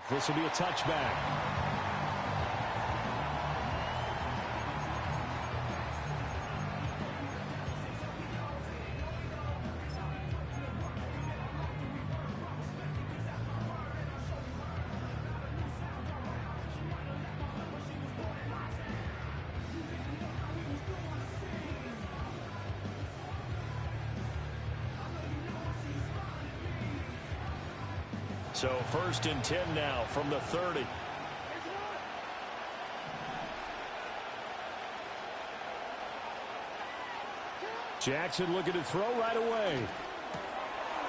This will be a touchback. So 1st and 10 now from the 30. Jackson looking to throw right away.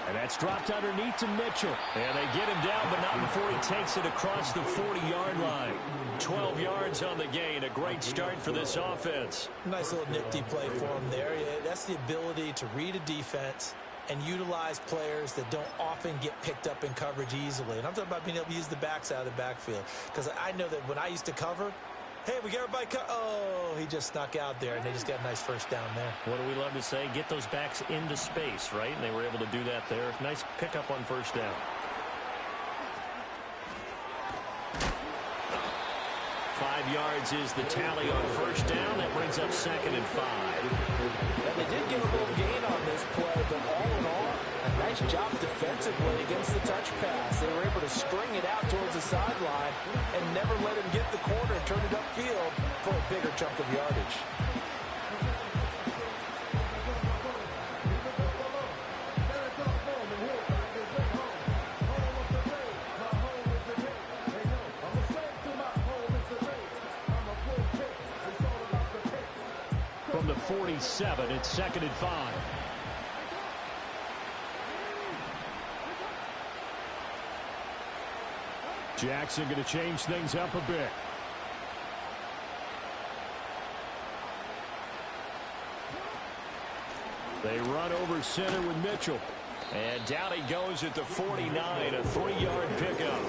And that's dropped underneath to Mitchell. And they get him down, but not before he takes it across the 40-yard line. 12 yards on the gain. A great start for this offense. Nice little nifty play for him there. Yeah, that's the ability to read a defense and utilize players that don't often get picked up in coverage easily. And I'm talking about being able to use the backs out of the backfield. Because I know that when I used to cover, hey, we got everybody oh, he just snuck out there, and they just got a nice first down there. What do we love to say? Get those backs into space, right? And they were able to do that there. Nice pickup on first down. Five yards is the tally on first down. That brings up 2nd and 5. And they did get a little gain on this play, but all in all, a nice job defensively against the touch pass. They were able to string it out towards the sideline and never let him get the corner and turn it upfield for a bigger chunk of yardage. From the 47, it's 2nd and 5. Jackson going to change things up a bit. They run over center with Mitchell. And down he goes at the 49, a 3-yard pickup.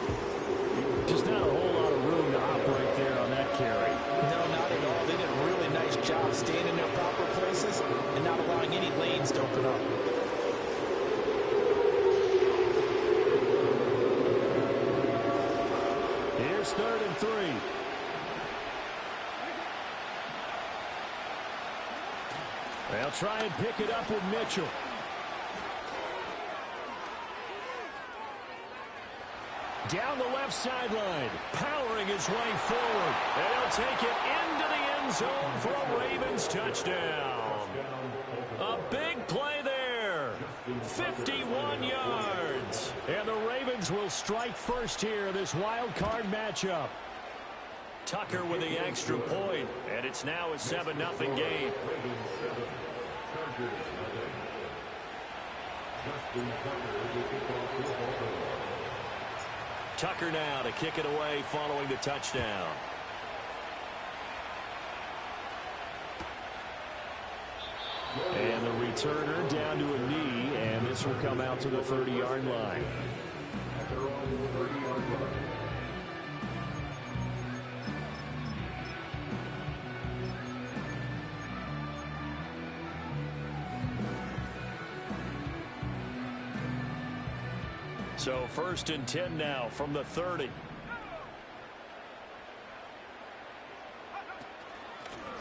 Just not a whole lot of room to operate there on that carry. No, not at all. They did a really nice job staying in their proper places and not allowing any lanes to open up. Here's 3rd and 3. They'll try and pick it up with Mitchell. Down the left sideline, powering his way forward. And he'll take it into the end zone for a Ravens touchdown. A big play there. 51 yards. And the Ravens will strike first here in this wild card matchup. Tucker with the extra point, and it's now a 7-0 game. Tucker now to kick it away following the touchdown. And the returner down to a knee, and this will come out to the 30-yard line. So 1st and 10 now from the 30.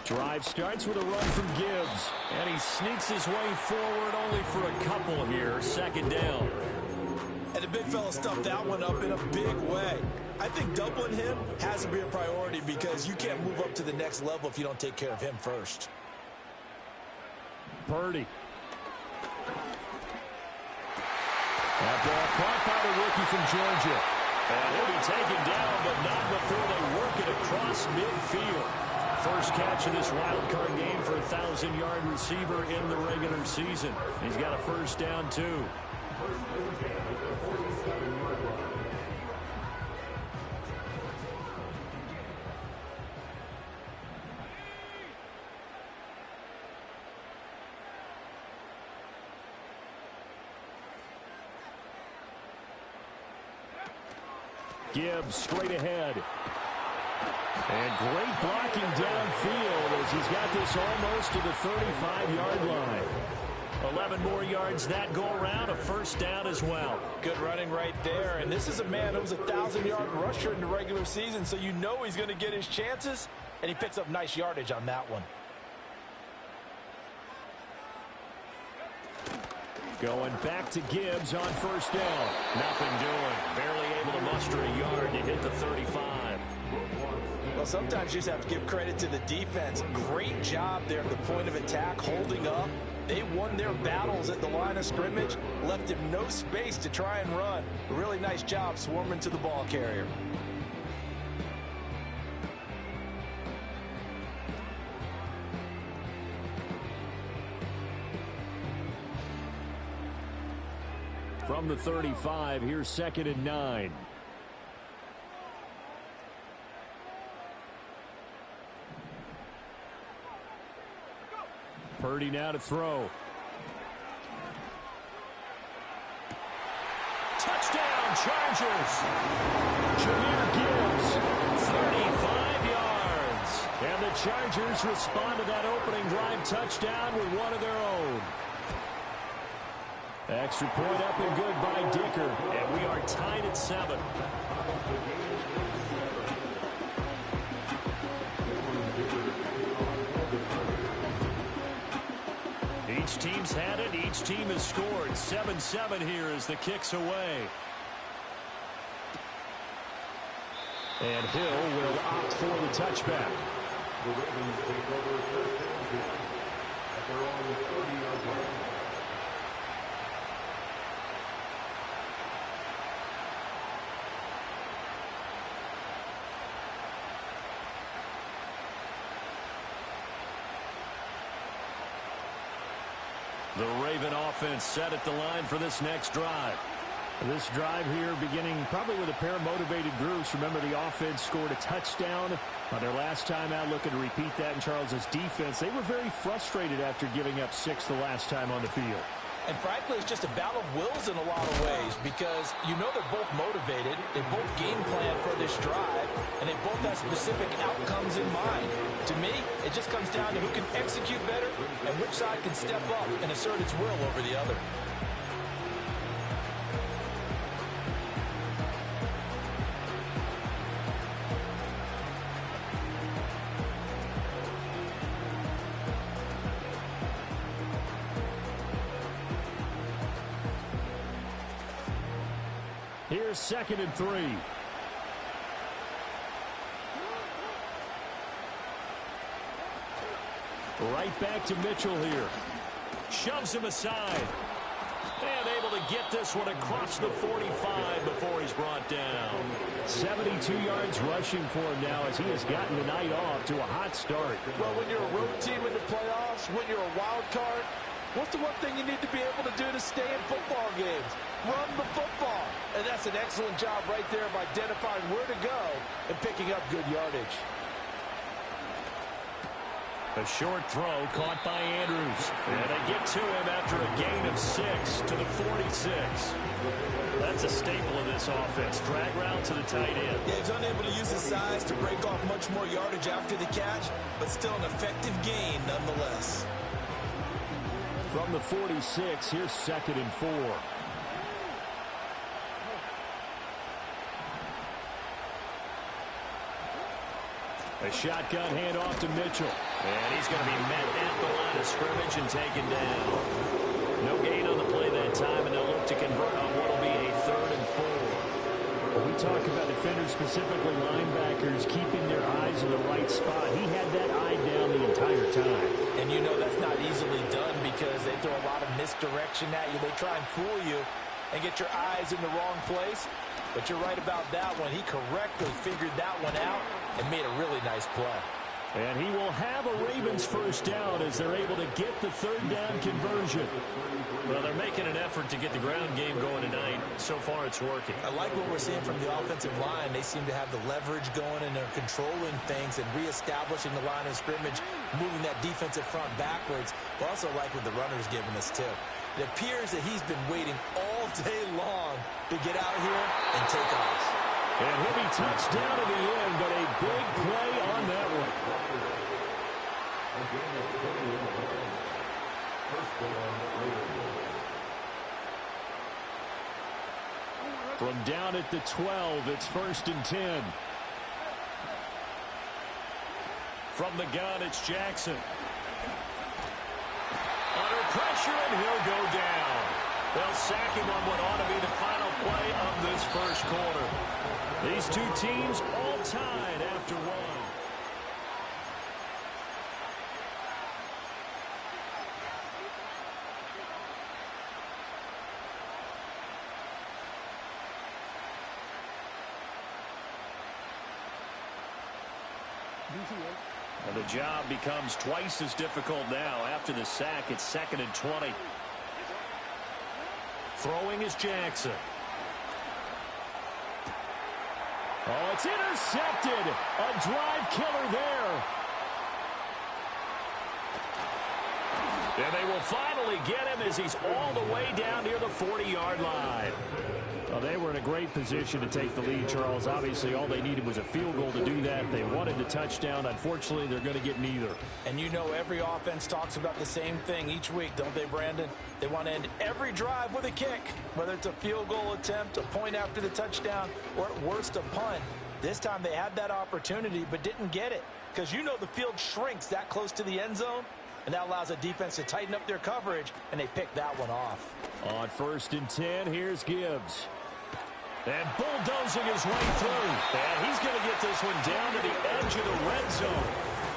Drive starts with a run from Gibbs. And he sneaks his way forward only for a couple here. 2nd down. And the big fella stuffed that one up in a big way. I think doubling him has to be a priority because you can't move up to the next level if you don't take care of him first. Purdy. That ball caught by the rookie from Georgia. And he'll be taken down, but not before they work it across midfield. First catch of this wild card game for a 1,000-yard receiver in the regular season. He's got a first down, too. Gibbs straight ahead. And great blocking downfield as he's got this almost to the 35-yard line. 11 more yards that go around, a first down as well. Good running right there, and this is a man who was a 1,000-yard rusher in the regular season, so you know he's going to get his chances, and he picks up nice yardage on that one. Going back to Gibbs on first down. Nothing doing. Barely able to muster a yard to hit the 35. Well, sometimes you just have to give credit to the defense. Great job there at the point of attack, holding up. They won their battles at the line of scrimmage, left him no space to try and run. A really nice job swarming to the ball carrier. From the 35, here's 2nd and 9. Purdy now to throw. Touchdown, Chargers. Jahmyr Gibbs, 35 yards. And the Chargers respond to that opening drive touchdown with one of their own. Extra point up and good by Dicker. And we are tied at 7. Each team's had it. Each team has scored. 7-7 here as the kick's away. And Hill will opt for the touchback. The Ravens take over first down at their own 30-yard line. The Raven offense set at the line for this next drive. This drive here beginning probably with a pair of motivated groups. Remember, the offense scored a touchdown on their last time out, looking to repeat that in Charles's defense. They were very frustrated after giving up 6 the last time on the field. And frankly, it's just a battle of wills in a lot of ways because you know they're both motivated, they both game plan for this drive, and they both have specific outcomes in mind. To me, it just comes down to who can execute better and which side can step up and assert its will over the other. Here's 2nd and 3. Right back to Mitchell here. Shoves him aside. And able to get this one across the 45 before he's brought down. 72 yards rushing for him now as he has gotten the night off to a hot start. Well, when you're a road team in the playoffs, when you're a wild card, what's the one thing you need to be able to do to stay in football games? Run the football. And that's an excellent job right there of identifying where to go and picking up good yardage. A short throw caught by Andrews. And they get to him after a gain of 6 to the 46. That's a staple of this offense. Drag route to the tight end. Yeah, he's unable to use his size to break off much more yardage after the catch, but still an effective gain nonetheless. From the 46, here's 2nd and 4. A shotgun handoff to Mitchell. And he's going to be met at the line of scrimmage and taken down. No gain on the play that time, and they'll look to convert on what will be a 3rd and 4. When we talk about defenders, specifically linebackers, keeping their eyes in the right spot, he had that eye down the entire time. And you know that's not easily done because they throw a lot of misdirection at you. They try and fool you and get your eyes in the wrong place. But you're right about that one. He correctly figured that one out and made a really nice play. And he will have a Ravens first down as they're able to get the 3rd down conversion. Well, they're making an effort to get the ground game going tonight. So far, it's working. I like what we're seeing from the offensive line. They seem to have the leverage going, and they're controlling things and reestablishing the line of scrimmage, moving that defensive front backwards. But also like what the runner's giving us, too. It appears that he's been waiting all day long to get out here and take off. And he'll be touched down in the end, but a big play on that one. From down at the 12, it's 1st and 10. From the gun, it's Jackson. Under pressure, and he'll go down. They'll sack him on what ought to be the final play of this first quarter. These two teams all tied after one. And the job becomes twice as difficult now. After the sack, it's 2nd and 20. Throwing is Jackson. Oh, it's intercepted. A drive killer there. And they will finally get him as he's all the way down near the 40-yard line. Well, they were in a great position to take the lead, Charles. Obviously, all they needed was a field goal to do that. They wanted the touchdown. Unfortunately, they're going to get neither. And you know every offense talks about the same thing each week, don't they, Brandon? They want to end every drive with a kick, whether it's a field goal attempt, a point after the touchdown, or at worst, a punt. This time they had that opportunity but didn't get it because you know the field shrinks that close to the end zone, and that allows a defense to tighten up their coverage, and they pick that one off. On 1st and 10, here's Gibbs. And bulldozing his way through. And he's going to get this one down to the edge of the red zone.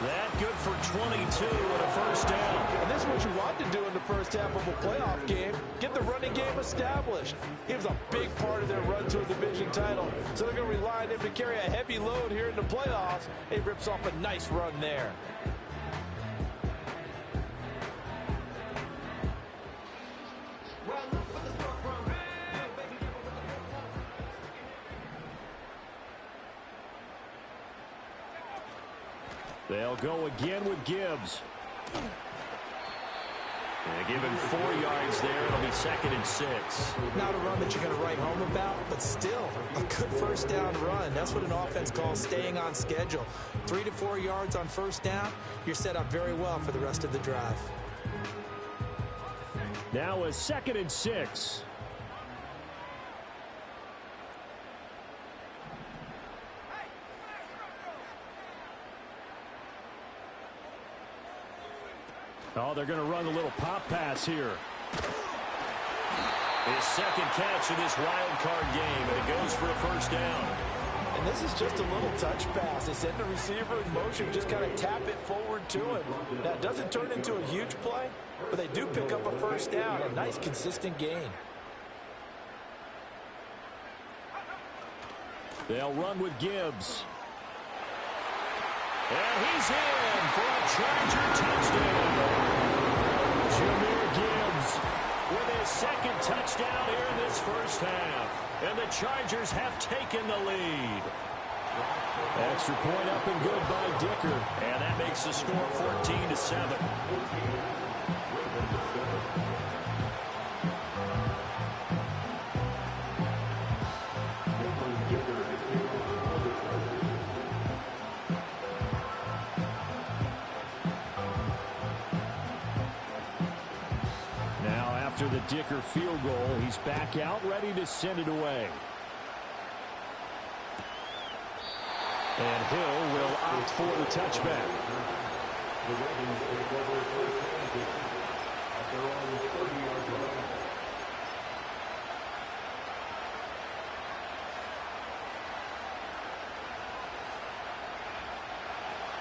That good for 22 and a first down. And this is what you want to do in the first half of a playoff game. Get the running game established. He was a big part of their run to a division title. So they're going to rely on him to carry a heavy load here in the playoffs. He rips off a nice run there. They'll go again with Gibbs. They give him 4 yards there. It'll be 2nd and 6. Not a run that you're going to write home about, but still a good first down run. That's what an offense calls staying on schedule. 3 to 4 yards on first down, you're set up very well for the rest of the drive. Now a 2nd and 6. Oh, they're going to run a little pop pass here. His 2nd catch of this wild card game, and it goes for a first down. And this is just a little touch pass. They send the receiver in motion, just kind of tap it forward to him. Now, it doesn't turn into a huge play, but they do pick up a first down, a nice consistent gain. They'll run with Gibbs. And he's in for a Charger touchdown. Jahmyr Gibbs with his 2nd touchdown here in this first half. And the Chargers have taken the lead. Extra point up and good by Dicker. And that makes the score 14-7. After the Dicker field goal, he's back out, ready to send it away. And Hill will opt for the touchback.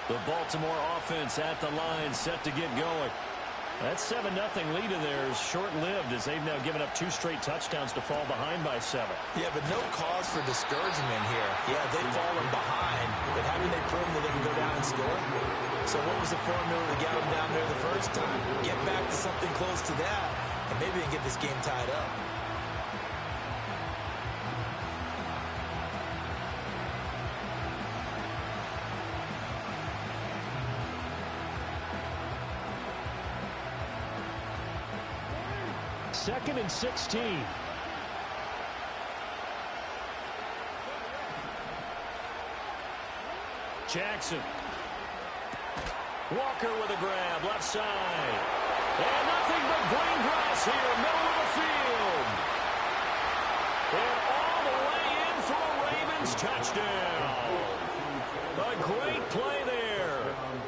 The Baltimore offense at the line, set to get going. That 7-0 lead in there is short-lived as they've now given up 2 straight touchdowns to fall behind by 7. Yeah, but no cause for discouragement here. Yeah, they've fallen behind, but haven't they proven that they can go down and score? So what was the formula that got them down there the first time? Get back to something close to that, and maybe they can get this game tied up. Second and 16. Jackson. Walker with a grab, left side. And nothing but green grass here, middle of the field. And all the way in for a Ravens touchdown. A great play there.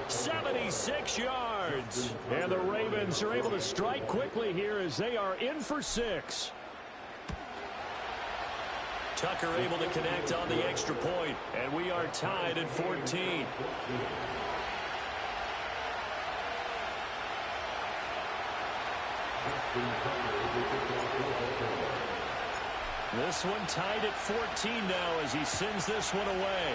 76 yards. And the Ravens are able to strike quickly here as they are in for 6. Tucker able to connect on the extra point, and we are tied at 14. This one tied at 14 now as he sends this one away.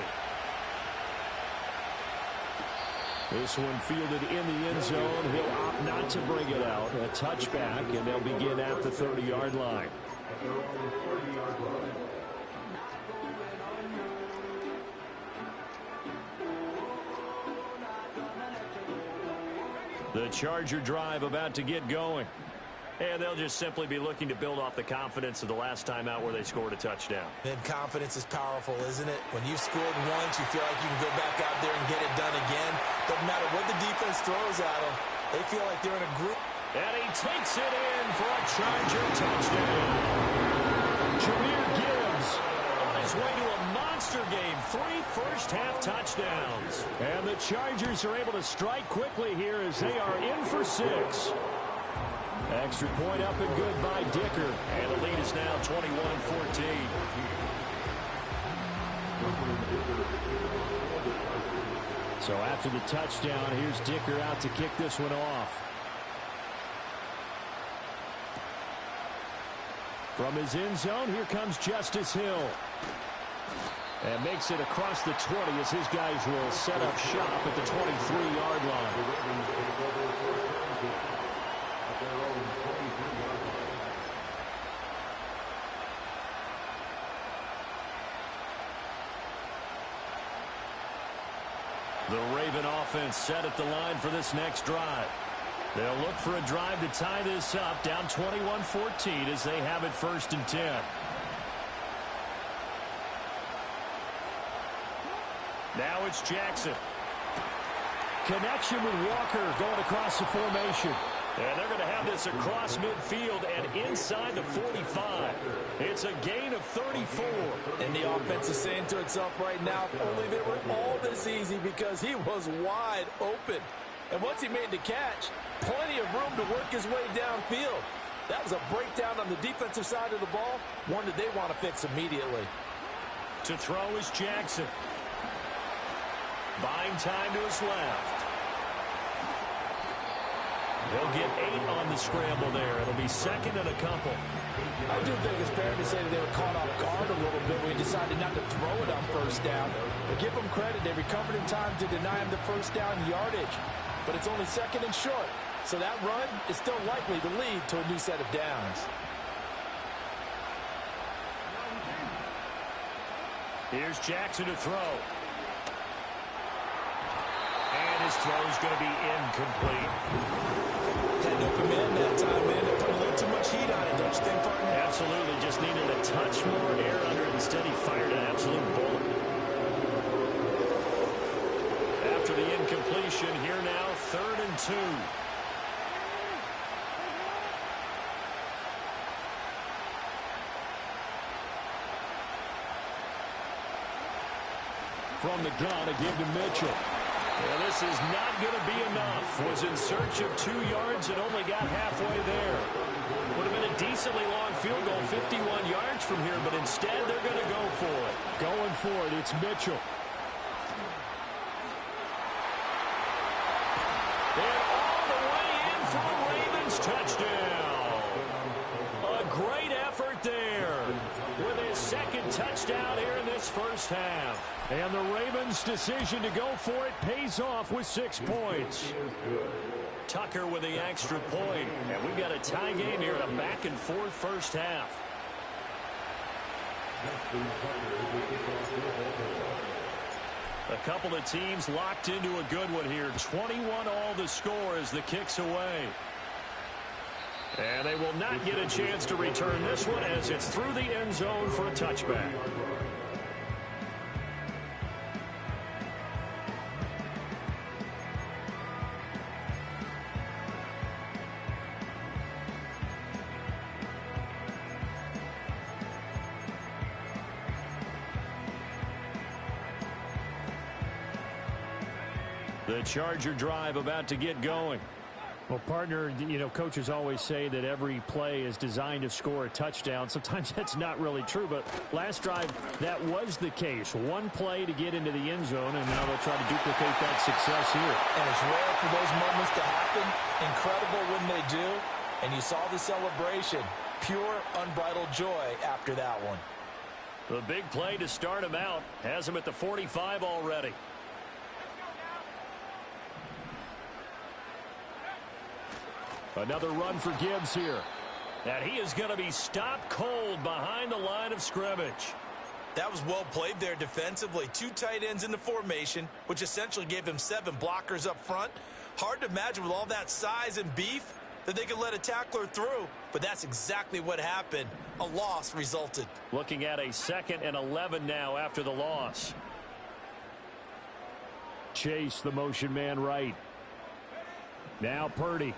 This one fielded in the end zone. He'll opt not to bring it out. A touchback, and they'll begin at the 30-yard line. The Charger drive about to get going. And they'll just simply be looking to build off the confidence of the last time out where they scored a touchdown. And confidence is powerful, isn't it? When you've scored once, you feel like you can go back out there and get it done again. Doesn't matter what the defense throws at them. They feel like they're in a group. And he takes it in for a Charger touchdown. Jahmyr Gibbs on his way to a monster game. 3 first-half touchdowns. And the Chargers are able to strike quickly here as they are in for 6. Extra point up and good by Dicker. And the lead is now 21-14. So after the touchdown, here's Dicker out to kick this one off. From his end zone, here comes Justice Hill. And makes it across the 20 as his guys will set up shop at the 23-yard line. The Raven offense set at the line for this next drive. They'll look for a drive to tie this up, down 21-14 as they have it 1st and 10. Now it's Jackson. Connection with Walker going across the formation. And they're going to have this across midfield and inside the 45. It's a gain of 34. And the offense is saying to itself right now, if only they were all this easy, because he was wide open. And once he made the catch, plenty of room to work his way downfield. That was a breakdown on the defensive side of the ball, one that they want to fix immediately. To throw is Jackson. Buying time to his left. They'll get 8 on the scramble there. It'll be 2nd and a couple. I do think it's fair to say that they were caught off guard a little bit when he decided not to throw it on 1st down. But give them credit. They recovered in time to deny him the 1st down yardage. But it's only 2nd and short. So that run is still likely to lead to a new set of downs. Here's Jackson to throw. And his throw is going to be incomplete. Had no command that time, man. They put a little too much heat on it, don't you think, partner? Absolutely. Just needed a touch more air under it. Instead, he fired an absolute bullet. After the incompletion, here now, 3rd and 2. From the gun, a give to Mitchell. Well, this is not going to be enough. Was in search of 2 yards and only got halfway there. Would have been a decently long field goal, 51 yards from here, but instead they're going to go for it. Going for it, it's Mitchell. And all the way in for a Ravens touchdown. A great effort there with his 2nd touchdown here in this 1st half. And the Ravens' decision to go for it pays off with 6 points. Tucker with the extra point. And we've got a tie game here in a back-and-forth 1st half. A couple of teams locked into a good one here. 21 all the score as the kick's away. And they will not get a chance to return this one as it's through the end zone for a touchback. The Charger drive about to get going. Well, partner, you know, coaches always say that every play is designed to score a touchdown. Sometimes that's not really true, but last drive, that was the case. One play to get into the end zone, and now they'll try to duplicate that success here. And it's rare for those moments to happen. Incredible when they do. And you saw the celebration. Pure, unbridled joy after that one. The big play to start him out has him at the 45 already. Another run for Gibbs here. And he is going to be stopped cold behind the line of scrimmage. That was well played there defensively. Two tight ends in the formation, which essentially gave him 7 blockers up front. Hard to imagine with all that size and beef that they could let a tackler through. But that's exactly what happened. A loss resulted. Looking at a 2nd and 11 now after the loss. Chase, the motion man right. Now Purdy.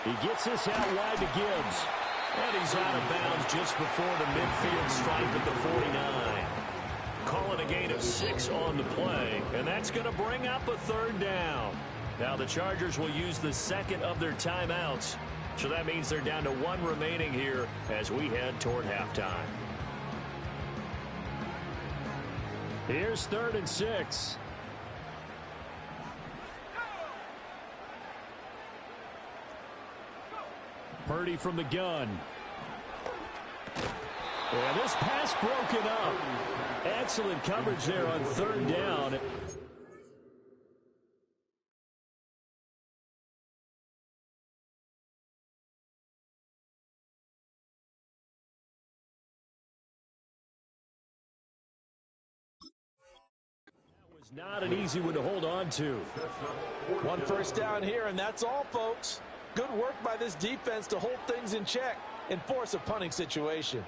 He gets this out wide to Gibbs. And he's out of bounds just before the midfield stripe at the 49. Calling a gain of 6 on the play, and that's going to bring up a 3rd down. Now the Chargers will use the 2nd of their timeouts, so that means they're down to 1 remaining here as we head toward halftime. Here's 3rd and 6. Purdy from the gun. And this pass broken up. Excellent coverage there on 3rd down. That was not an easy one to hold on to. 1 first down here, and that's all, folks. Good work by this defense to hold things in check and force a punting situation.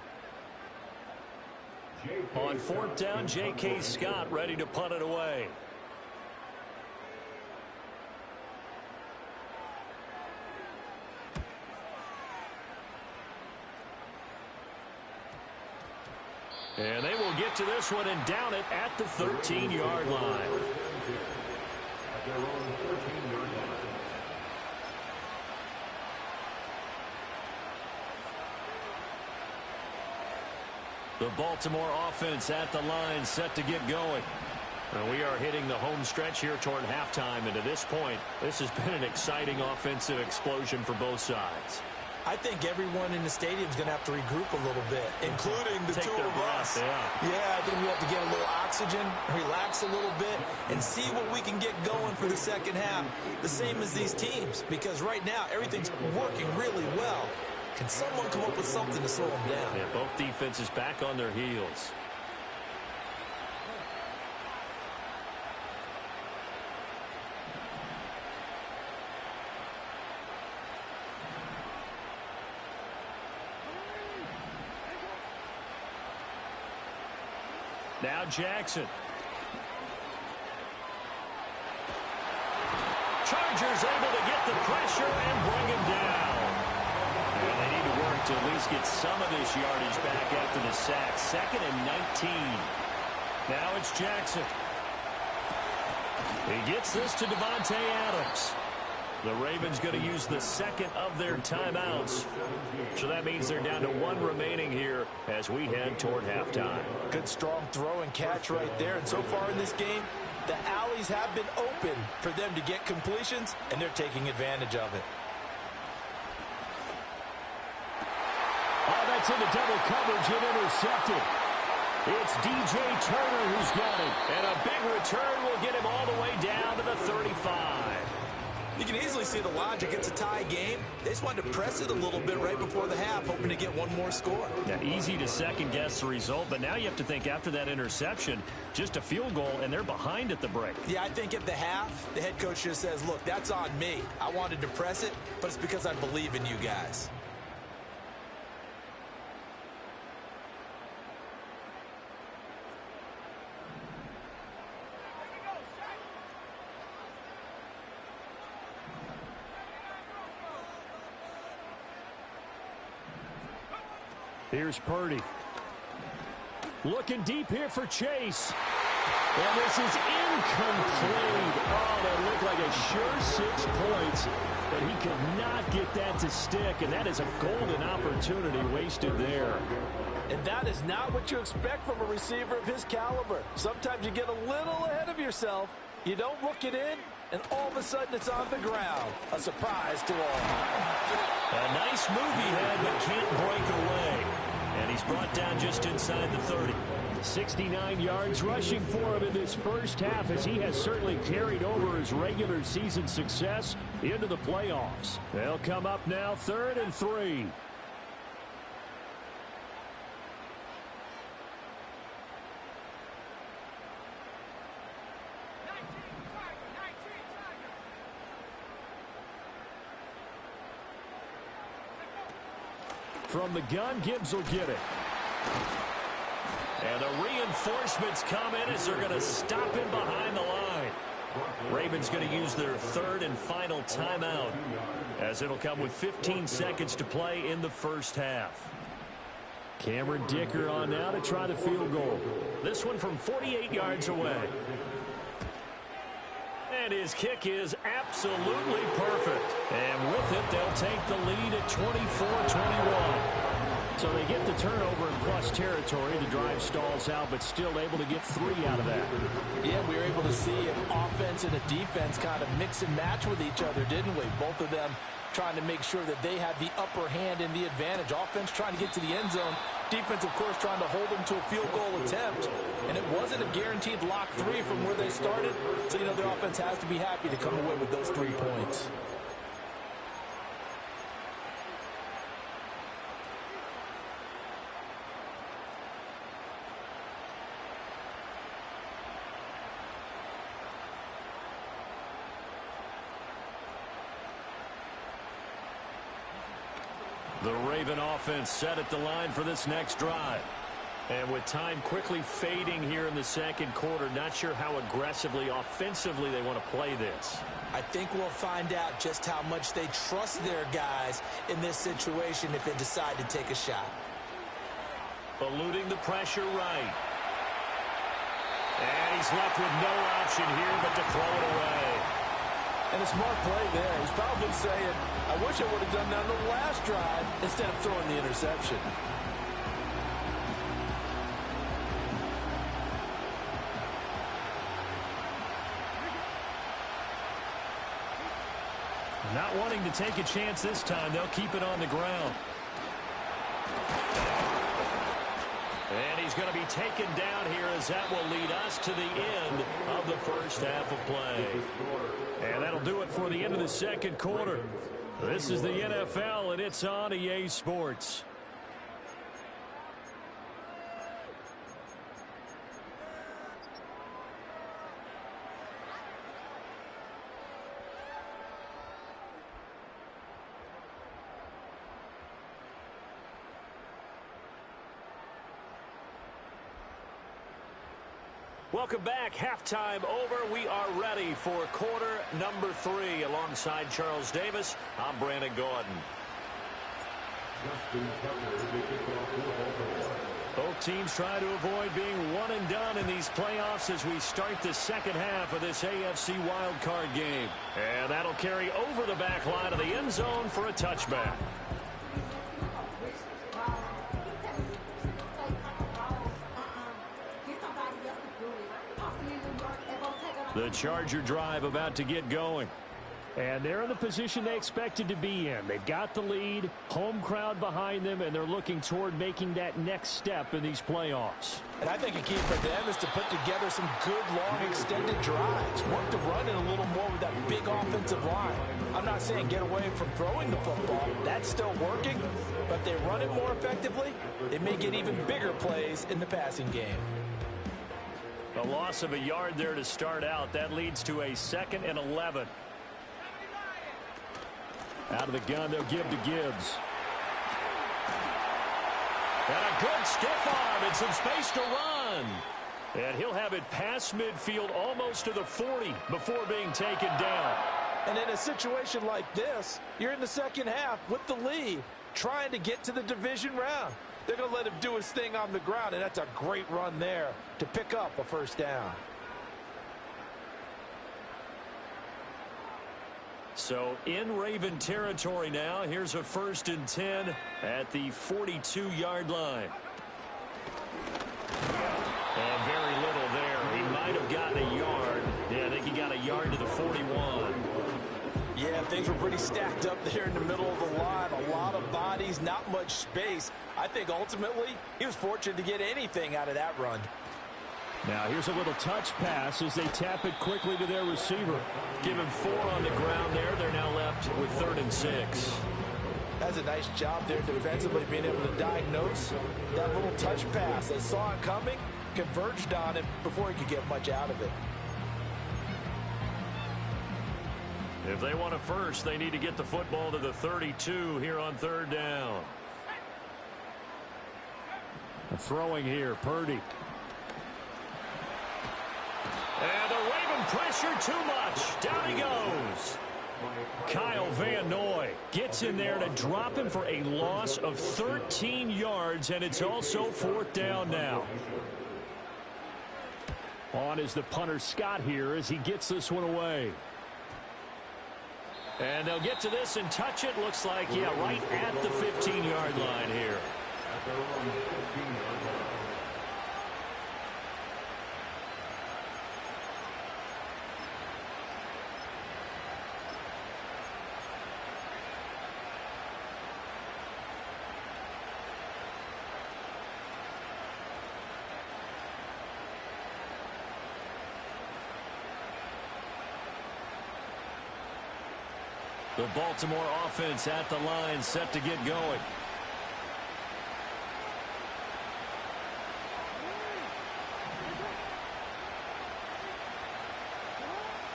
On 4th down, J.K. Scott ready to punt it away. And they will get to this one and down it at the 13-yard line. The Baltimore offense at the line, set to get going. And we are hitting the home stretch here toward halftime. And to this point, this has been an exciting offensive explosion for both sides. I think everyone in the stadium is going to have to regroup a little bit, including the two of us. Yeah, I think we have to get a little oxygen, relax a little bit, and see what we can get going for the second half. The same as these teams, because right now everything's working really well. Can someone come up with something to slow them down? Yeah, both defenses back on their heels. Now Jackson. Chargers able to get the pressure and bring him down. And they need to work to at least get some of this yardage back after the sack. 2nd and 19. Now it's Jackson. He gets this to Devontae Adams. The Ravens going to use the 2nd of their timeouts. So that means they're down to 1 remaining here as we head toward halftime. Good strong throw and catch right there. And so far in this game, the alleys have been open for them to get completions, and they're taking advantage of it. Oh, that's into double coverage and intercepted. It's DJ Turner who's got it. And a big return will get him all the way down to the 35. You can easily see the logic. It's a tie game. They just wanted to press it a little bit right before the half, hoping to get one more score. Yeah, easy to second-guess the result, but now you have to think after that interception, just a field goal, and they're behind at the break. Yeah, I think at the half, the head coach just says, look, that's on me. I wanted to press it, but it's because I believe in you guys. Here's Purdy. Looking deep here for Chase. And this is incomplete. Oh, that looked like a sure 6 points, but he could not get that to stick, and that is a golden opportunity wasted there. And that is not what you expect from a receiver of his caliber. Sometimes you get a little ahead of yourself, you don't look it in, and all of a sudden it's on the ground. A surprise to all. A nice move he had, but can't break away. And he's brought down just inside the 30. 69 yards rushing for him in this first half, as he has certainly carried over his regular season success into the playoffs. They'll come up now 3rd and 3. From the gun, Gibbs will get it. And the reinforcements come in as they're going to stop him behind the line. Ravens going to use their 3rd and final timeout, as it'll come with 15 seconds to play in the first half. Cameron Dicker on now to try the field goal. This one from 48 yards away. And his kick is absolutely perfect. And with it, they'll take the lead at 24-21. So they get the turnover in plus territory. The drive stalls out, but still able to get 3 out of that. Yeah, we were able to see an offense and a defense kind of mix and match with each other, didn't we? Both of them trying to make sure that they had the upper hand and the advantage. Offense trying to get to the end zone. Defense, of course, trying to hold them to a field goal attempt. And it wasn't a guaranteed lock 3 from where they started. So, their offense has to be happy to come away with those 3 points. The Raven offense set at the line for this next drive. And with time quickly fading here in the second quarter, not sure how aggressively, offensively they want to play this. I think we'll find out just how much they trust their guys in this situation if they decide to take a shot. Eluding the pressure right. And he's left with no option here but to throw it away. And a smart play there. He's probably saying, I wish I would have done that on the last drive instead of throwing the interception. Not wanting to take a chance this time, they'll keep it on the ground. And he's going to be taken down here, as that will lead us to the end of the first half of play. And that'll do it for the end of the second quarter. This is the NFL, and it's on EA Sports. Welcome back. Halftime over. We are ready for quarter number 3. Alongside Charles Davis, I'm Brandon Gordon. Both teams try to avoid being one and done in these playoffs as we start the second half of this AFC Wildcard game. And that'll carry over the back line of the end zone for a touchback. The Charger drive about to get going. And they're in the position they expected to be in. They've got the lead, home crowd behind them, and they're looking toward making that next step in these playoffs. And I think a key for them is to put together some good, long, extended drives. Work to run it a little more with that big offensive line. I'm not saying get away from throwing the football. That's still working. But they run it more effectively, they may get even bigger plays in the passing game. A loss of a yard there to start out. That leads to a 2nd and 11. Out of the gun, they'll give to Gibbs. And a good stiff arm and some space to run. And he'll have it past midfield almost to the 40 before being taken down. And in a situation like this, you're in the second half with the lead, trying to get to the division round. They're going to let him do his thing on the ground, and that's a great run there to pick up a first down. So in Raven territory now. Here's a 1st and 10 at the 42-yard line. And very little there. He might have gotten a yard. Yeah, I think he got a yard to the 41. Yeah, things were pretty stacked up there in the middle of the line. A lot of bodies, not much space. I think ultimately he was fortunate to get anything out of that run. Now here's a little touch pass as they tap it quickly to their receiver. Give him 4 on the ground there. They're now left with 3rd and 6. That's a nice job there defensively, being able to diagnose that little touch pass. They saw it coming, converged on it before he could get much out of it. If they want a first, they need to get the football to the 32 here on 3rd down. Throwing here, Purdy. And the Raven pressure too much. Down he goes. Kyle Van Noy gets in there to drop him for a loss of 13 yards, and it's also 4th down now. On is the punter Scott here as he gets this one away. And they'll get to this and touch it. Looks like, yeah, right at the 15-yard line here. The Baltimore offense at the line, set to get going.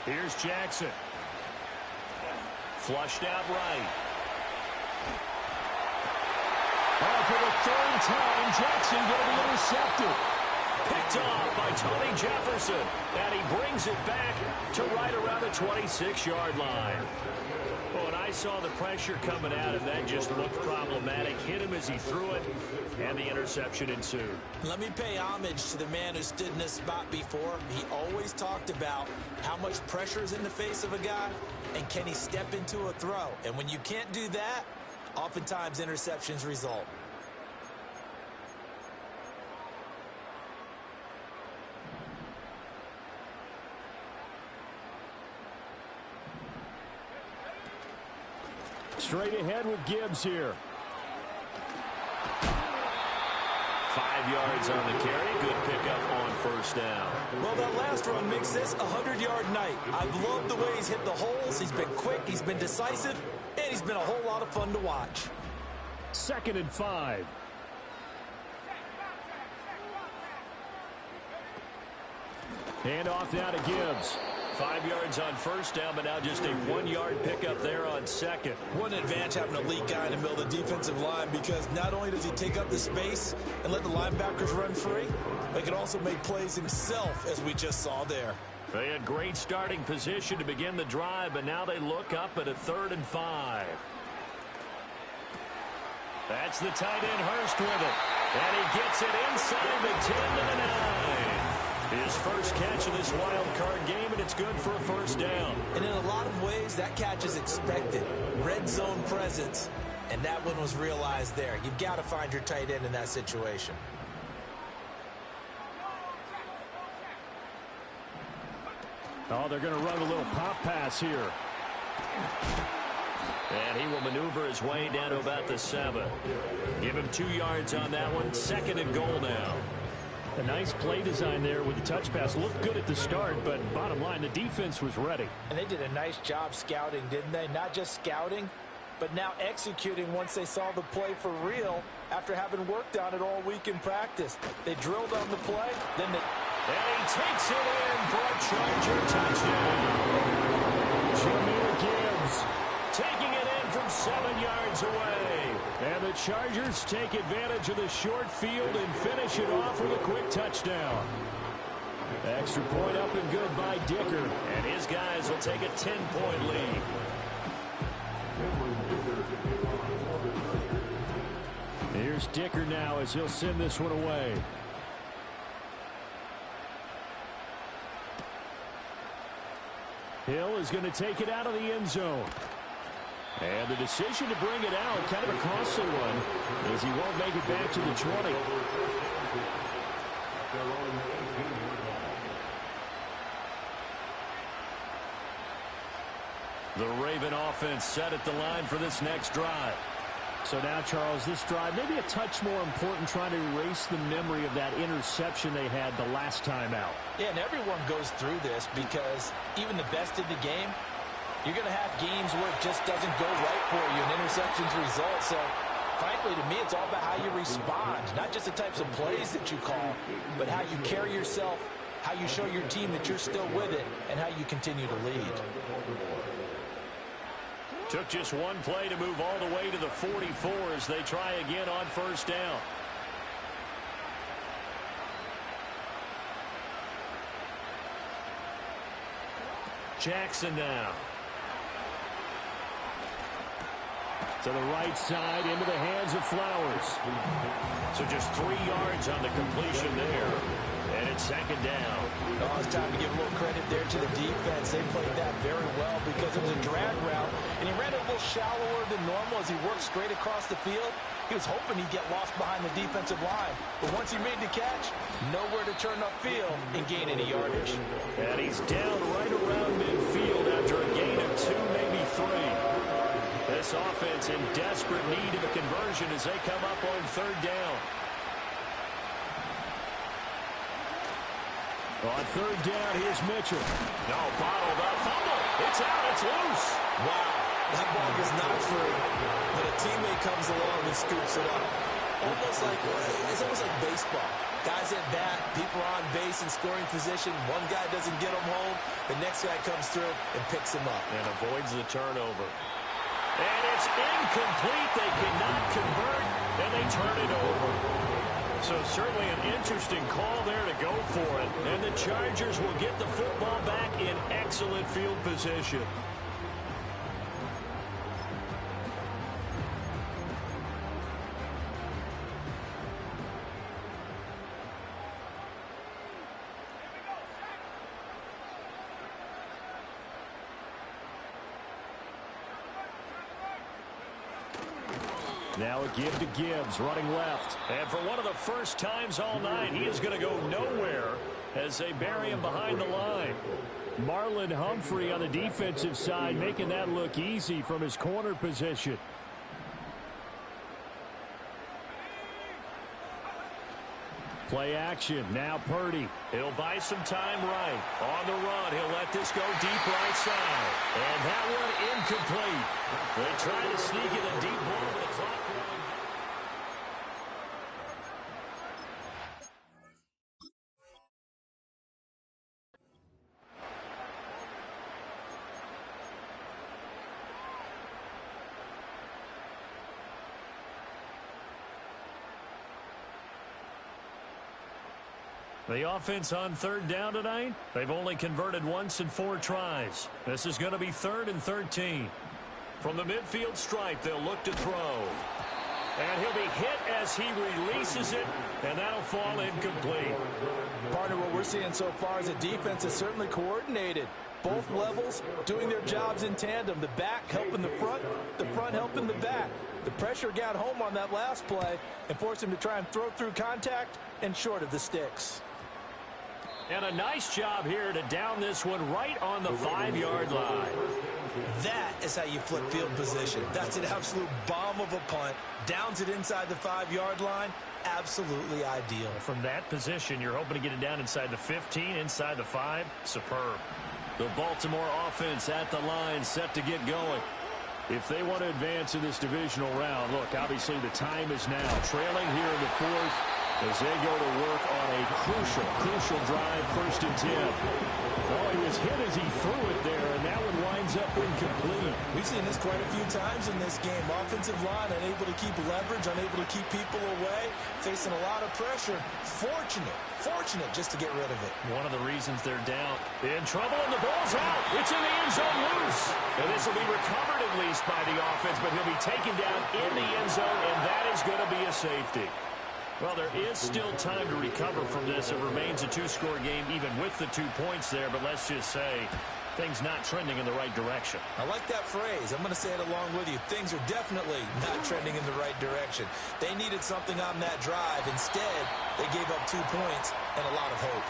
Here's Jackson. Flushed out right. Oh, for the 3rd time, Jackson going to be intercepted. Picked off by Tony Jefferson. And he brings it back to right around the 26-yard line. Oh, and I saw the pressure coming at him. That just looked problematic. Hit him as he threw it, and the interception ensued. Let me pay homage to the man who stood in this spot before. He always talked about how much pressure is in the face of a guy, and can he step into a throw. And when you can't do that, oftentimes interceptions result. Straight ahead with Gibbs here. 5 yards on the carry. Good pickup on 1st down. Well, that last run makes this a 100-yard night. I've loved the way he's hit the holes. He's been quick, he's been decisive, and he's been a whole lot of fun to watch. 2nd and 5. Hand off now to Gibbs. 5 yards on 1st down, but now just a 1-yard pickup there on 2nd. What an advantage having an elite guy in the middle of the defensive line, because not only does he take up the space and let the linebackers run free, but he can also make plays himself, as we just saw there. They had great starting position to begin the drive, but now they look up at a 3rd and 5. That's the tight end Hurst with it. And he gets it inside the 10 to the 9. His first catch of this wild card game, and it's good for a 1st down. And in a lot of ways, that catch is expected. Red zone presence, and that one was realized there. You've got to find your tight end in that situation. Oh, they're going to run a little pop pass here. And he will maneuver his way down to about the 7. Give him 2 yards on that one. 2nd and goal now. A nice play design there with the touch pass. Looked good at the start, but bottom line, the defense was ready. And they did a nice job scouting, didn't they? Not just scouting, but now executing once they saw the play for real after having worked on it all week in practice. They drilled on the play, then they... And he takes it in for a Charger touchdown. Jahmyr Gibbs taking it in from 7 yards away. And the Chargers take advantage of the short field and finish it off with a quick touchdown. Extra point up and good by Dicker. And his guys will take a 10-point lead. Here's Dicker now as he'll send this one away. Hill is going to take it out of the end zone. And the decision to bring it out, kind of a costly one, as he won't make it back to the 20. The Raven offense set at the line for this next drive. So now, Charles, this drive maybe a touch more important, trying to erase the memory of that interception they had the last time out. Yeah, and everyone goes through this because even the best in the game, you're going to have games where it just doesn't go right for you, and interceptions result. So, frankly, to me, it's all about how you respond, not just the types of plays that you call, but how you carry yourself, how you show your team that you're still with it, and how you continue to lead. Took just one play to move all the way to the 44 as they try again on first down. Jackson now. To the right side, into the hands of Flowers. So just 3 yards on the completion there. And it's second down. Oh, it's time to give a little credit there to the defense. They played that very well because it was a drag route, and he ran it a little shallower than normal as he worked straight across the field. He was hoping he'd get lost behind the defensive line. But once he made the catch, nowhere to turn upfield and gain any yardage. And he's down right around midfield after a gain of 2, maybe 3. This offense in desperate need of a conversion as they come up on third down. On third down, here's Mitchell. No, bottled up. Fumble. It's out. It's loose. Wow. That ball is not free, but a teammate comes along and scoops it up. It's almost like baseball. Guys at bat, people are on base in scoring position. One guy doesn't get him home. The next guy comes through and picks him up. And avoids the turnover. And it's incomplete. They cannot convert, and they turn it over. So certainly an interesting call there to go for it. And the Chargers will get the football back in excellent field position. Now a give to Gibbs, running left. And for one of the first times all night, he is going to go nowhere as they bury him behind the line. Marlon Humphrey on the defensive side, making that look easy from his corner position. Play action. Now Purdy. He'll buy some time right. On the run, he'll let this go deep right side. And that one incomplete. They try to sneak it a deep ball with the clock. The offense on third down tonight, they've only converted once in 4 tries. This is going to be 3rd and 13. From the midfield stripe, they'll look to throw. And he'll be hit as he releases it, and that'll fall incomplete. Partner, what we're seeing so far is a defense that's certainly coordinated. Both levels doing their jobs in tandem. The back helping the front helping the back. The pressure got home on that last play and forced him to try and throw through contact and short of the sticks. And a nice job here to down this one right on the 5-yard line. That is how you flip field position. That's an absolute bomb of a punt. Downs it inside the 5-yard line. Absolutely ideal. From that position, you're hoping to get it down inside the 15, inside the 5. Superb. The Baltimore offense at the line, set to get going. If they want to advance in this divisional round, look, obviously the time is now. Trailing here in the 4th. as they go to work on a crucial drive, 1st and 10. Oh, he was hit as he threw it there, and that one winds up incomplete. We've seen this quite a few times in this game. Offensive line unable to keep leverage, unable to keep people away, facing a lot of pressure. Fortunate just to get rid of it. One of the reasons they're down. In trouble, and the ball's out. It's in the end zone loose. And this will be recovered at least by the offense, but he'll be taken down in the end zone, and that is going to be a safety. Well, there is still time to recover from this. It remains a 2-score game even with the 2 points there, but let's just say things not trending in the right direction. I like that phrase. I'm going to say it along with you. Things are definitely not trending in the right direction. They needed something on that drive. Instead, they gave up 2 points and a lot of hope.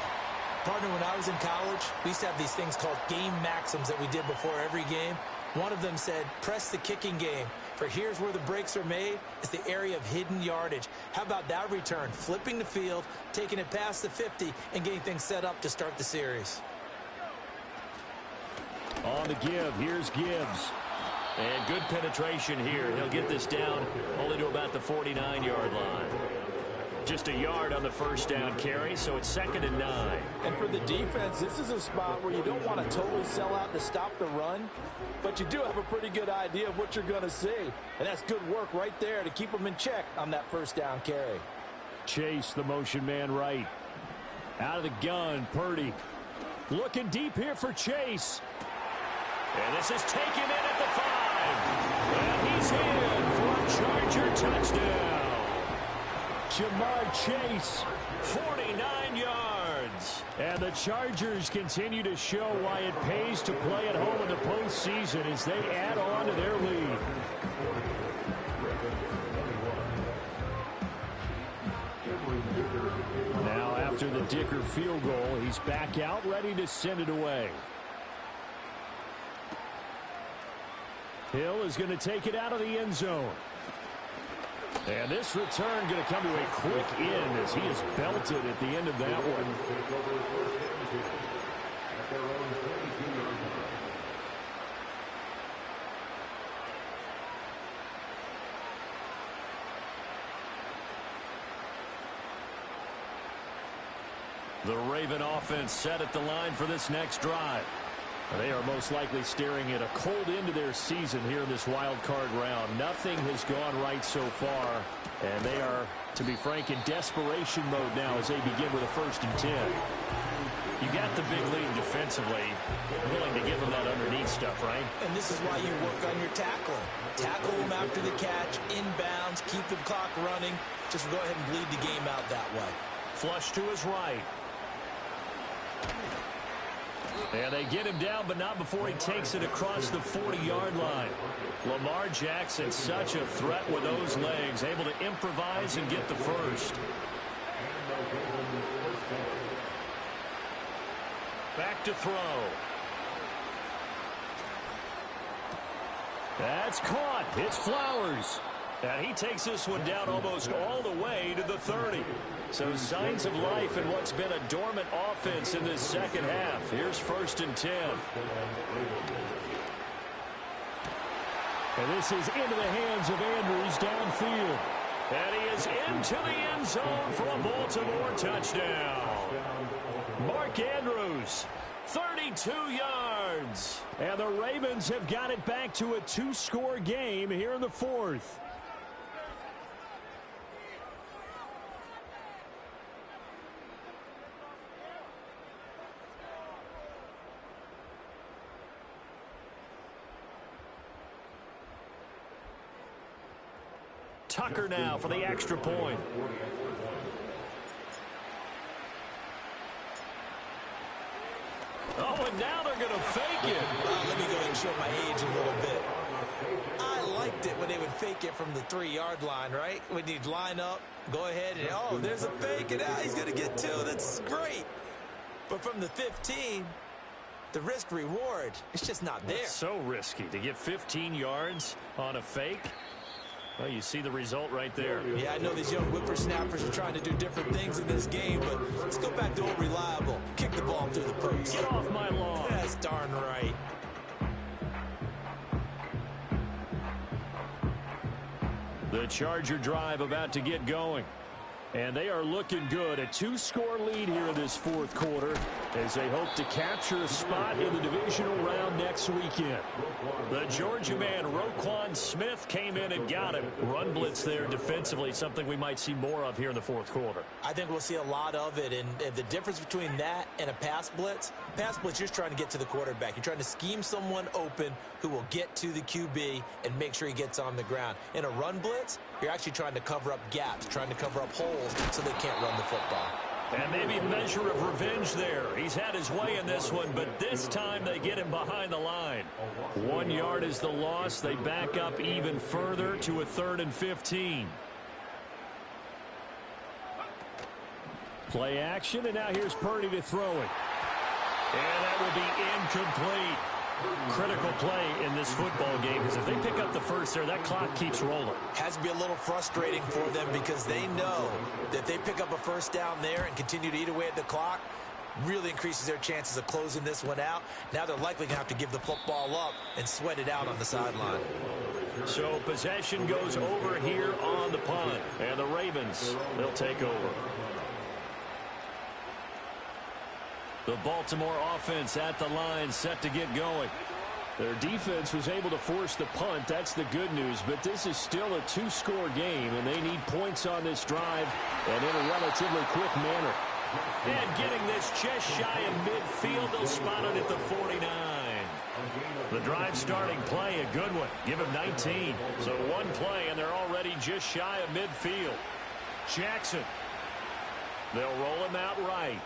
Partner, when I was in college, we used to have these things called game maxims that we did before every game. One of them said, press the kicking game. For here's where the breaks are made. It's the area of hidden yardage. How about that return? Flipping the field, taking it past the 50, and getting things set up to start the series. On the give, here's Gibbs. And good penetration here. He'll get this down only to about the 49-yard line. Just a yard on the 1st down carry, so it's 2nd and 9. And for the defense, this is a spot where you don't want to totally sell out to stop the run, but you do have a pretty good idea of what you're going to see. And that's good work right there to keep them in check on that 1st down carry. Chase, the motion man right. Out of the gun, Purdy. Looking deep here for Chase. And this is taken in at the 5. And he's in for a Charger touchdown. Jamar Chase, 49 yards. And the Chargers continue to show why it pays to play at home in the postseason as they add on to their lead. Now after the Dicker field goal, he's back out ready to send it away. Hill is going to take it out of the end zone. And this return going to come to a quick end as he is belted at the end of that one. The Raven offense set at the line for this next drive. They are most likely staring at a cold end to their season here in this wild card round. Nothing has gone right so far, and they are, to be frank, in desperation mode now as they begin with a 1st and 10. You got the big lead defensively, willing to give them that underneath stuff, right? And this is why you work on your tackling. Tackle them after the catch, inbounds, keep the clock running. Just go ahead and bleed the game out that way. Flush to his right. And they get him down, but not before he takes it across the 40-yard line. Lamar Jackson, such a threat with those legs, able to improvise and get the first. Back to throw. That's caught. It's Flowers. And he takes this one down almost all the way to the 30. So signs of life in what's been a dormant offense in this second half. Here's 1st and 10. And this is into the hands of Andrews downfield. And he is into the end zone for a Baltimore touchdown. Mark Andrews, 32 yards. And the Ravens have got it back to a 2-score game here in the 4th. Tucker now for the extra point. Oh, and now they're going to fake it. Let me go ahead and show my age a little bit. I liked it when they would fake it from the 3-yard line, right? When you'd line up, go ahead, and, oh, there's a fake, and now he's going to get 2. That's great. But from the 15, the risk-reward, it's just not there. It's so risky to get 15 yards on a fake. Well, you see the result right there. Yeah, I know these young whippersnappers are trying to do different things in this game, but let's go back to old reliable. Kick the ball through the post. Get off my lawn. That's darn right. The Charger drive about to get going. And they are looking good. A 2-score lead here in this fourth quarter as they hope to capture a spot in the divisional round next weekend. The Georgia man, Roquan Smith, came in and got him. Run blitz there defensively, something we might see more of here in the fourth quarter. I think we'll see a lot of it. And the difference between that and a pass blitz, you're just trying to get to the quarterback. You're trying to scheme someone open who will get to the QB and make sure he gets on the ground. In a run blitz, you're actually trying to cover up gaps, trying to cover up holes so they can't run the football. And maybe a measure of revenge there. He's had his way in this one, but this time they get him behind the line. 1 yard is the loss. They back up even further to a 3rd and 15. Play action, and now here's Purdy to throw it. And that will be incomplete. Critical play in this football game, because if they pick up the first there, that clock keeps rolling. Has to be a little frustrating for them because they know that if they pick up a first down there and continue to eat away at the clock, really increases their chances of closing this one out. Now they're likely going to have to give the football up and sweat it out on the sideline. So possession goes over here on the punt. And the Ravens, they'll take over. The Baltimore offense at the line, set to get going. Their defense was able to force the punt. That's the good news. But this is still a 2-score game, and they need points on this drive and in a relatively quick manner. And getting this just shy of midfield, they'll spot it at the 49. The drive starting play, a good one. Give him 19. So one play, and they're already just shy of midfield. Jackson. They'll roll him out right.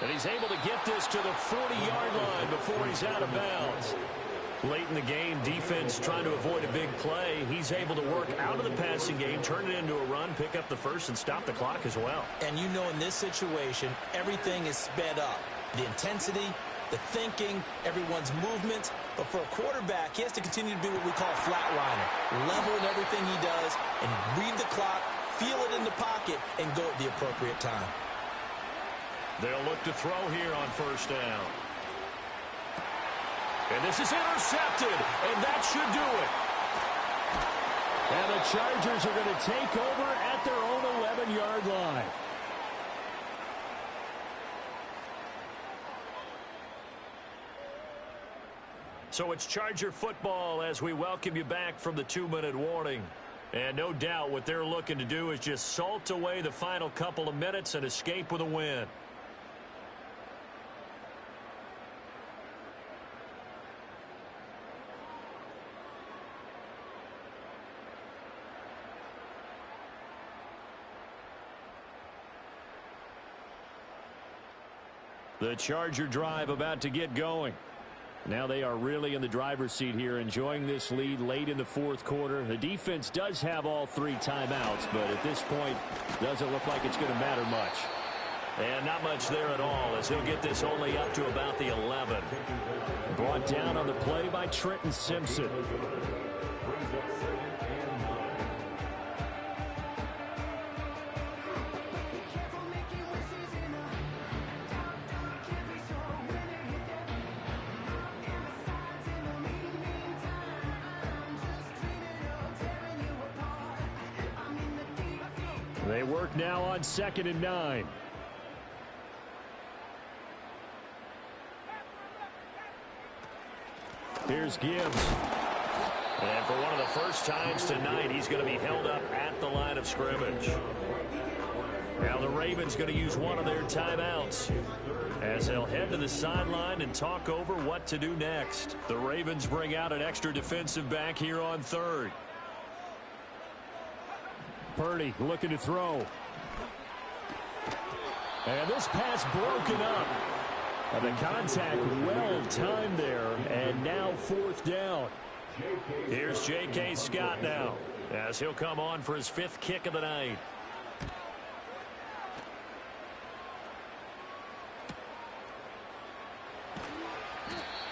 And he's able to get this to the 40-yard line before he's out of bounds. Late in the game, defense trying to avoid a big play. He's able to work out of the passing game, turn it into a run, pick up the first, and stop the clock as well. And you know in this situation, everything is sped up. The intensity, the thinking, everyone's movement. But for a quarterback, he has to continue to be what we call a flatliner. Level in everything he does and read the clock, feel it in the pocket, and go at the appropriate time. They'll look to throw here on first down. And this is intercepted, and that should do it. And the Chargers are going to take over at their own 11-yard line. So it's Charger football as we welcome you back from the 2-minute warning. And no doubt what they're looking to do is just salt away the final couple of minutes and escape with a win. The Charger drive about to get going. Now they are really in the driver's seat here, enjoying this lead late in the fourth quarter. The defense does have all 3 timeouts, but at this point, doesn't look like it's going to matter much. And not much there at all, as he'll get this only up to about the 11. Brought down on the play by Trenton Simpson. They work now on 2nd and 9. Here's Gibbs. And for one of the first times tonight, he's going to be held up at the line of scrimmage. Now the Ravens going to use one of their timeouts as they'll head to the sideline and talk over what to do next. The Ravens bring out an extra defensive back here on 3rd. Purdy looking to throw. And this pass broken up. And the contact well timed there. And now 4th down. Here's J.K. Scott now as he'll come on for his 5th kick of the night.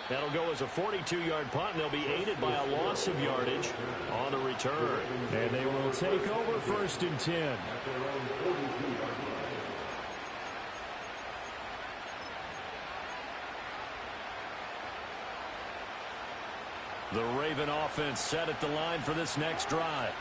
That'll go as a 42-yard punt, and they'll be aided by a loss of yardage on the return. And they will take over 1st and 10. The Raven offense set at the line for this next drive.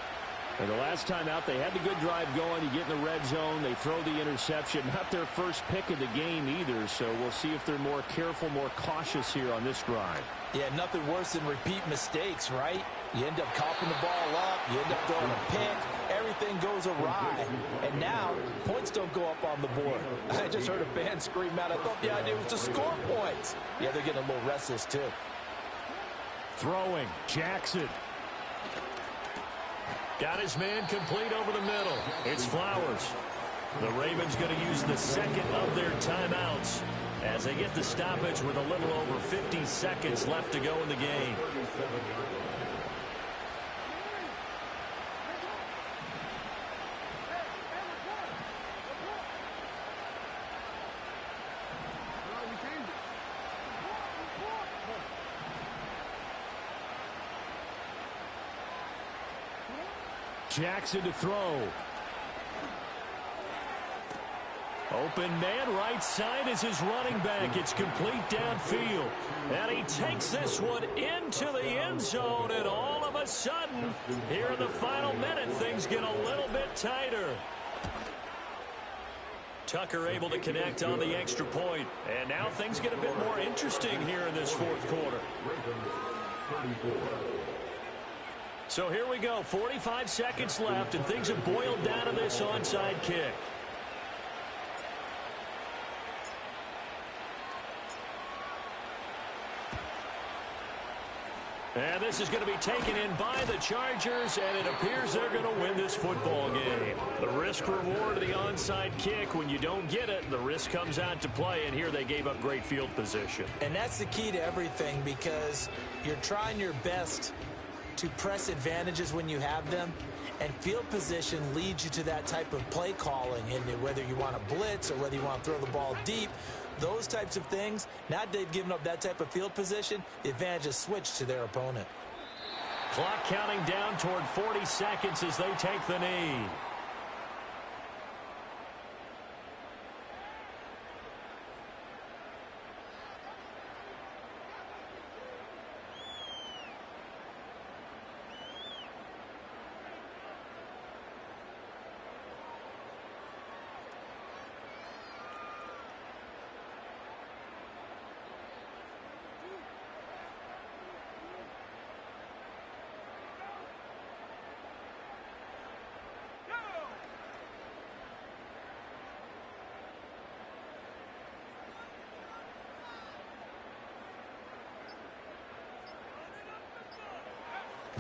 And the last time out, they had the good drive going. You get in the red zone, they throw the interception. Not their first pick of the game either, so we'll see if they're more careful, more cautious here on this drive. Yeah, nothing worse than repeat mistakes, right? You end up coughing the ball up, you end up throwing a pick, everything goes awry. And now, points don't go up on the board. I just heard a fan scream out, I thought the idea was to score points. Yeah, they're getting a little restless too. Throwing, Jackson. Got his man complete over the middle. It's Flowers. The Ravens going to use the second of their timeouts as they get the stoppage with a little over 50 seconds left to go in the game. Jackson to throw. Open man, right side is his running back. It's complete downfield. And he takes this one into the end zone. And all of a sudden, here in the final minute, things get a little bit tighter. Tucker able to connect on the extra point. And now things get a bit more interesting here in this fourth quarter. So here we go, 45 seconds left, and things have boiled down to this onside kick. And this is going to be taken in by the Chargers, and it appears they're going to win this football game. The risk-reward of the onside kick, when you don't get it, the risk comes out to play, and here they gave up great field position. And that's the key to everything, because you're trying your best to press advantages when you have them, and field position leads you to that type of play calling, and whether you want to blitz or whether you want to throw the ball deep, those types of things. Now they've given up that type of field position, the advantage is switched to their opponent. Clock counting down toward 40 seconds as they take the knee.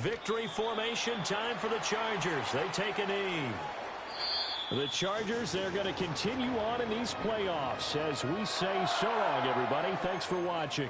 Victory formation time for the Chargers. They take a knee. The Chargers, they're going to continue on in these playoffs as we say so long, everybody. Thanks for watching.